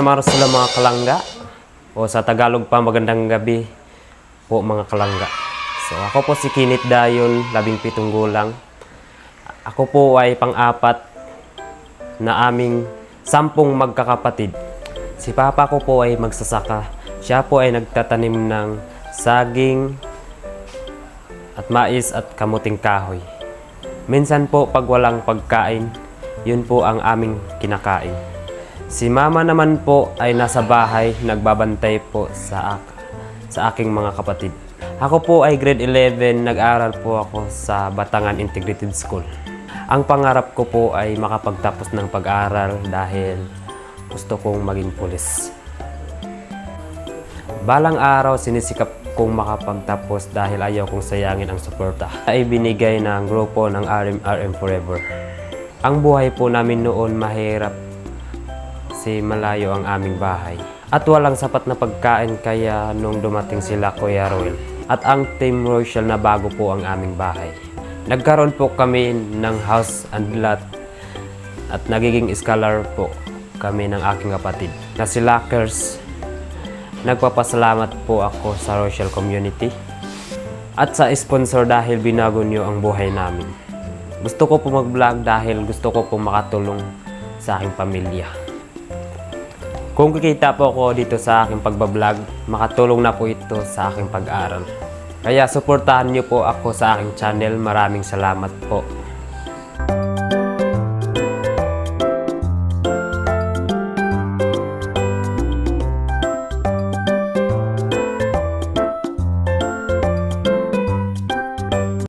Mars sila mga kalangga. O sa Tagalog pa, magandang gabi po mga kalangga. So ako po si Kinit Dayon, 17 gulang. Ako po ay pang-apat na aming 10 magkakapatid. Si papa ko po ay magsasaka. Siya po ay nagtatanim ng saging at mais at kamuting kahoy. Minsan po pag walang pagkain, yun po ang aming kinakain. Si mama naman po ay nasa bahay, nagbabantay po sa aking mga kapatid. Ako po ay grade 11, nag-aral po ako sa Batangan Integrated School. Ang pangarap ko po ay makapagtapos ng pag-aaral dahil gusto kong maging pulis. Balang araw sinisikap kong makapagtapos dahil ayaw kong sayangin ang suporta ay binigay ng grupo ng RM Forever. Ang buhay po namin noon mahirap kasi malayo ang aming bahay. At walang sapat na pagkain kaya nung dumating sila Kuya Roel at ang Team Rochelle na bago po ang aming bahay. Nagkaroon po kami ng house and lot at nagiging scholar po kami ng aking kapatid na si Lockers. Nagpapasalamat po ako sa Rochelle community at sa sponsor dahil binago niyo ang buhay namin. Gusto ko po mag-vlog dahil gusto ko po makatulong sa aking pamilya. Kung kikita po ako dito sa aking pagbablog, makatulong na po ito sa aking pag-aaral. Kaya suportahan niyo po ako sa aking channel. Maraming salamat po.